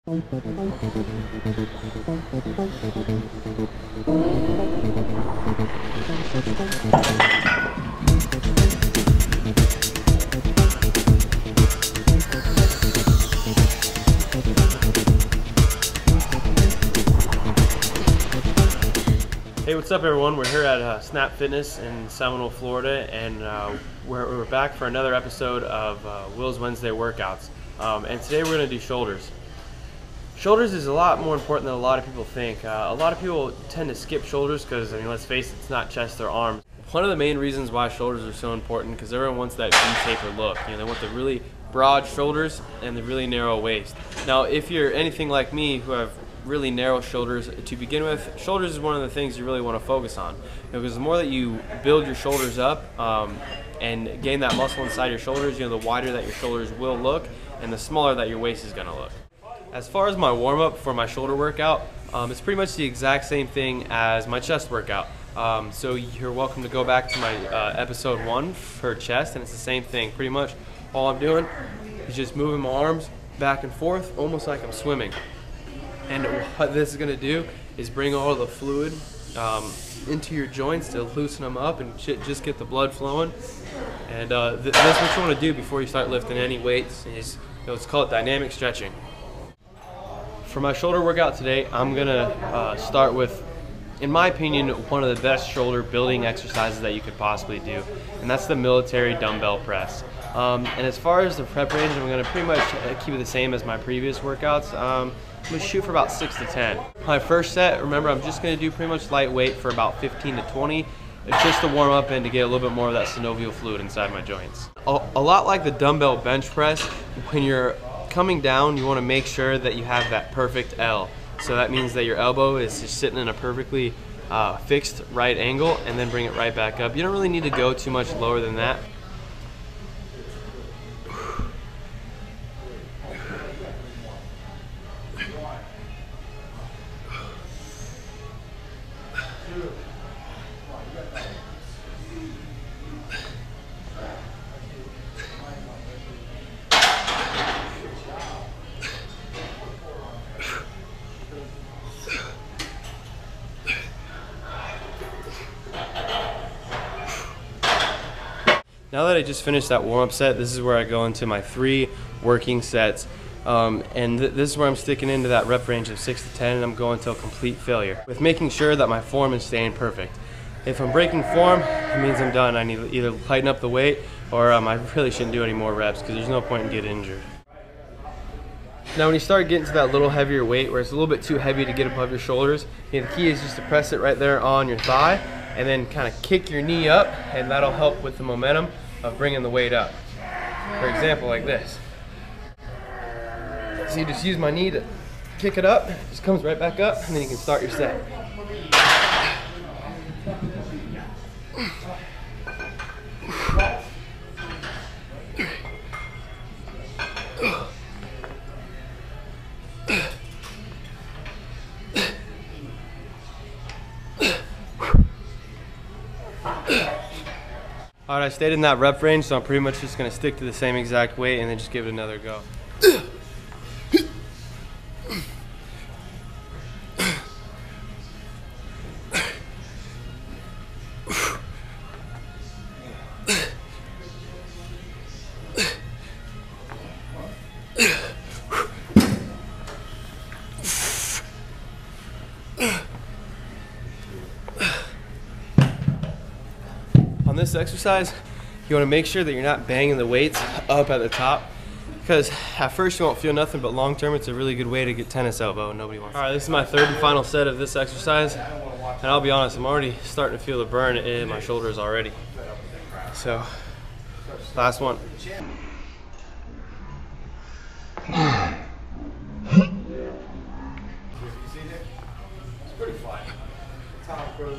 Hey, what's up everyone? We're here at Snap Fitness in Seminole, Florida, and we're back for another episode of Will's Wednesday workouts. And today we're going to do shoulders. Shoulders is a lot more important than a lot of people think. A lot of people tend to skip shoulders because, I mean, let's face it, it's not chest or arms. One of the main reasons why shoulders are so important because everyone wants that V-taper look. You know, they want the really broad shoulders and the really narrow waist. Now, if you're anything like me who have really narrow shoulders to begin with, shoulders is one of the things you really want to focus on, because the more that you build your shoulders up and gain that muscle inside your shoulders, you know, the wider that your shoulders will look and the smaller that your waist is going to look. As far as my warm-up for my shoulder workout, it's pretty much the exact same thing as my chest workout. So you're welcome to go back to my episode 1 for chest, and it's the same thing. Pretty much all I'm doing is just moving my arms back and forth almost like I'm swimming. And what this is going to do is bring all the fluid into your joints to loosen them up and just get the blood flowing. And that's what you want to do before you start lifting any weights. Is, let's call it dynamic stretching. For my shoulder workout today, I'm going to start with, in my opinion, one of the best shoulder building exercises that you could possibly do. And that's the military dumbbell press. And as far as the prep range, I'm going to pretty much keep it the same as my previous workouts. I'm going to shoot for about 6 to 10. My first set, remember, I'm just going to do pretty much lightweight for about 15 to 20. It's just to warm up and to get a little bit more of that synovial fluid inside my joints. A lot like the dumbbell bench press, when you're coming down, you want to make sure that you have that perfect L. So that means that your elbow is just sitting in a perfectly fixed right angle, and then bring it right back up. You don't really need to go too much lower than that. Now that I just finished that warm-up set, this is where I go into my 3 working sets. And this is where I'm sticking into that rep range of 6 to 10, and I'm going till complete failure, with making sure that my form is staying perfect. If I'm breaking form, it means I'm done. I need to either lighten up the weight, or I really shouldn't do any more reps, because there's no point in getting injured. Now when you start getting to that little heavier weight, where it's a little bit too heavy to get above your shoulders, the key is just to press it right there on your thigh, and then kind of kick your knee up, and that'll help with the momentum of bringing the weight up. For example, like this. So you just use my knee to kick it up, it just comes right back up, and then you can start your set. Alright, I stayed in that rep range, so I'm pretty much just going to stick to the same exact weight and then just give it another go. On this exercise, you want to make sure that you're not banging the weights up at the top, because at first you won't feel nothing, but long term it's a really good way to get tennis elbow, and nobody wants. All right, this is my 3rd and final set of this exercise, and I'll be honest, I'm already starting to feel the burn in my shoulders already. So, last one. It's pretty flat. Top goes.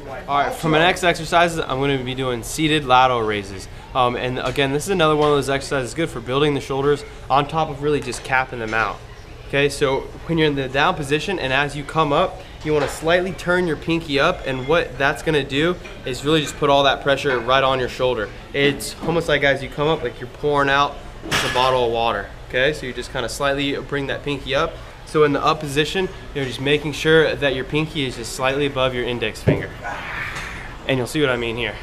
Alright, for my next exercises, I'm going to be doing seated lateral raises. And again, this is another one of those exercises good for building the shoulders on top of really just capping them out. Okay, so when you're in the down position and as you come up, you want to slightly turn your pinky up, and what that's going to do is really just put all that pressure right on your shoulder. It's almost like as you come up, like you're pouring out just a bottle of water. Okay, so you just kind of slightly bring that pinky up. So in the up position, you're just making sure that your pinky is just slightly above your index finger. And you'll see what I mean here.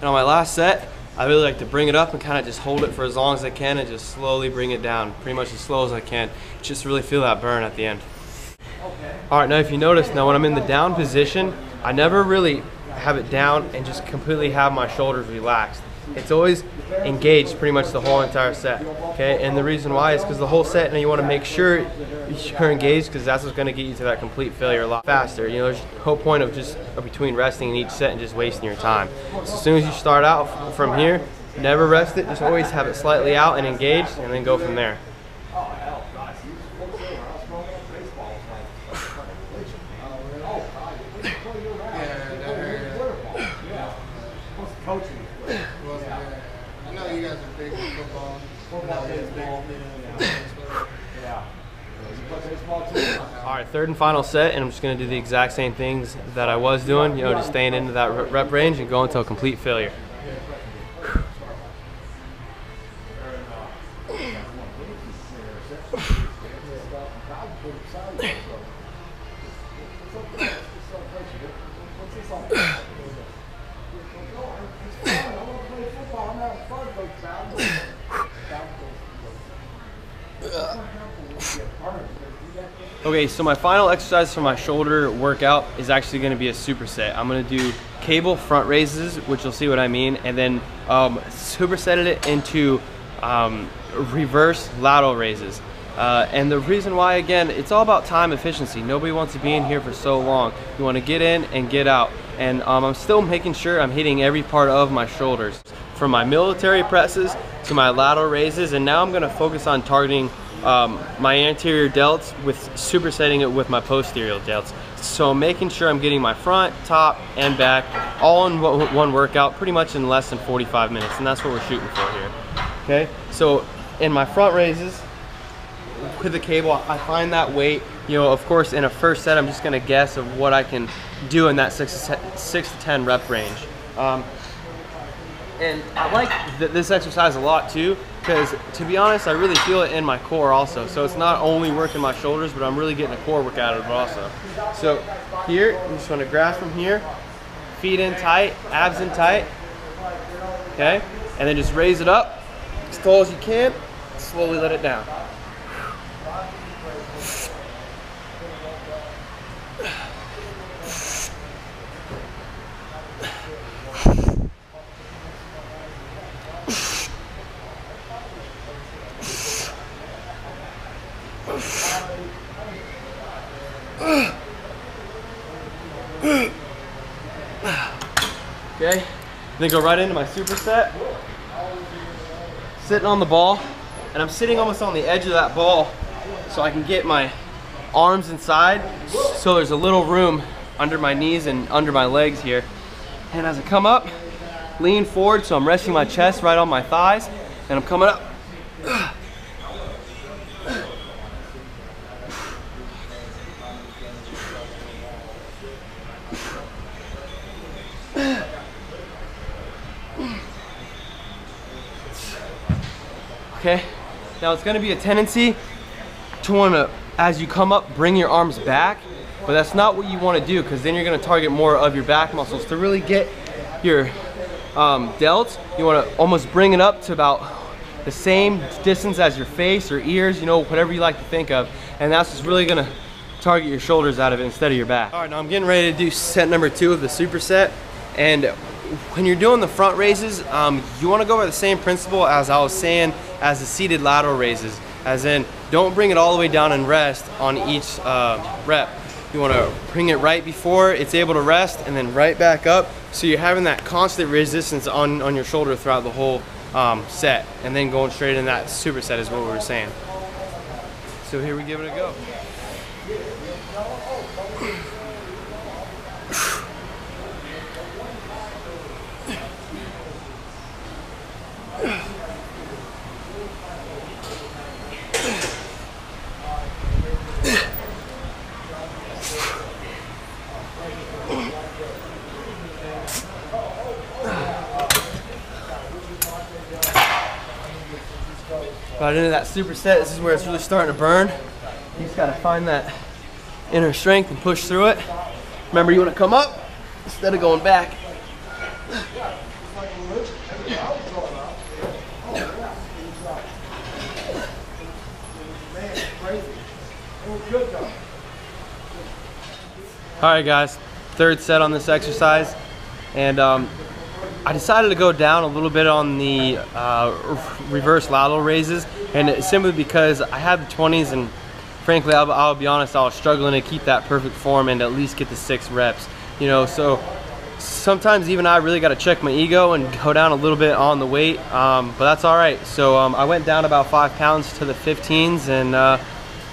And on my last set, I really like to bring it up and kind of just hold it for as long as I can and just slowly bring it down, pretty much as slow as I can. Just really feel that burn at the end. All right, now if you notice, now when I'm in the down position, I never really have it down and just completely have my shoulders relaxed. It's always engaged pretty much the whole entire set, okay? And the reason why is because the whole set, now you want to make sure you're engaged, because that's what's going to get you to that complete failure a lot faster. You know, there's no whole point of just between resting in each set and just wasting your time. So as soon as you start out from here, never rest it, just always have it slightly out and engaged, and then go from there. I know you guys are big in football. All right, third and final set, and I'm just going to do the exact same things that I was doing, you know, just staying into that rep range and going until complete failure. Okay, so my final exercise for my shoulder workout is actually going to be a superset. I'm going to do cable front raises, which you'll see what I mean, and then supersetted it into reverse lateral raises. And the reason why, again, it's all about time efficiency. Nobody wants to be in here for so long. You want to get in and get out. And I'm still making sure I'm hitting every part of my shoulders, from my military presses to my lateral raises. And now I'm going to focus on targeting my anterior delts with supersetting it with my posterior delts. So I'm making sure I'm getting my front, top, and back all in one workout, pretty much in less than 45 minutes. And that's what we're shooting for here. Okay, so in my front raises, with the cable, I find that weight, you know, of course in a first set I'm just going to guess of what I can do in that 6 to 10 rep range. And I like this exercise a lot too, because to be honest, I really feel it in my core also. So it's not only working my shoulders, but I'm really getting a core workout out of it also. So here, I'm just going to grasp from here, feet in tight, abs in tight, okay? And then just raise it up as tall as you can, slowly let it down. Okay, then go right into my superset. Sitting on the ball, and I'm sitting almost on the edge of that ball so I can get my arms inside, so there's a little room under my knees and under my legs here. And as I come up, lean forward, so I'm resting my chest right on my thighs, and I'm coming up. Okay, now it's going to be a tendency to want to, as you come up, bring your arms back, but that's not what you want to do, because then you're going to target more of your back muscles. To really get your delts, you want to almost bring it up to about the same distance as your face or ears, you know, whatever you like to think of, and that's just really going to target your shoulders out of it instead of your back. All right, now I'm getting ready to do set number 2 of the superset, and when you're doing the front raises, you want to go by the same principle as I was saying as the seated lateral raises, as in don't bring it all the way down and rest on each rep. You want to bring it right before it's able to rest and then right back up, so you're having that constant resistance on your shoulder throughout the whole set, and then going straight in that superset is what we were saying. So here we give it a go. Got into that superset. This is where it's really starting to burn. You just gotta find that inner strength and push through it. Remember, you wanna come up instead of going back. All right, guys, third set on this exercise, and I decided to go down a little bit on the reverse lateral raises, and it's simply because I had the 20s, and frankly, I'll be honest, I was struggling to keep that perfect form and at least get the 6 reps. You know, so sometimes even I really got to check my ego and go down a little bit on the weight, but that's all right. So I went down about 5 pounds to the 15s, and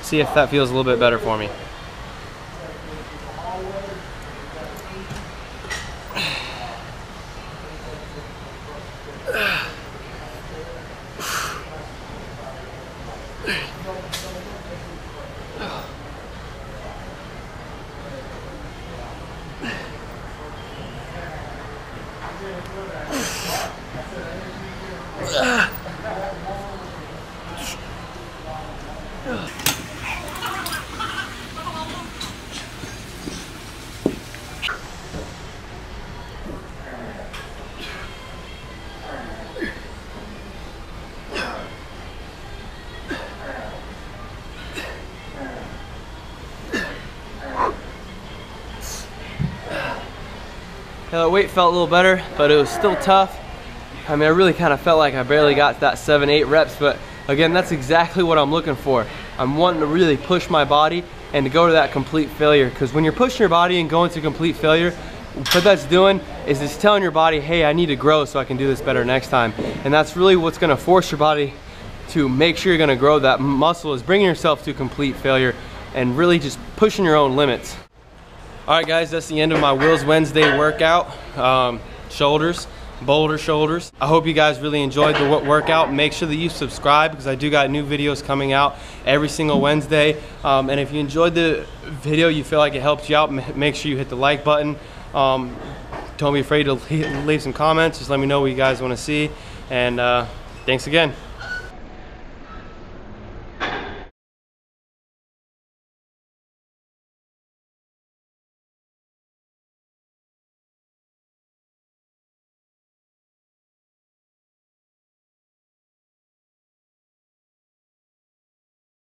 see if that feels a little bit better for me. The weight felt a little better, but it was still tough. I mean, I really kind of felt like I barely got that 7-8 reps, but again, that's exactly what I'm looking for. I'm wanting to really push my body and to go to that complete failure, because when you're pushing your body and going to complete failure, what that's doing is it's telling your body, hey, I need to grow so I can do this better next time. And that's really what's gonna force your body to make sure you're gonna grow that muscle, is bringing yourself to complete failure and really just pushing your own limits. All right, guys, that's the end of my Will's Wednesday workout. Shoulders, boulder shoulders. I hope you guys really enjoyed the workout. Make sure that you subscribe, because I do got new videos coming out every single Wednesday. And if you enjoyed the video, you feel like it helped you out, make sure you hit the like button. Don't be afraid to leave some comments. Just let me know what you guys want to see. And thanks again.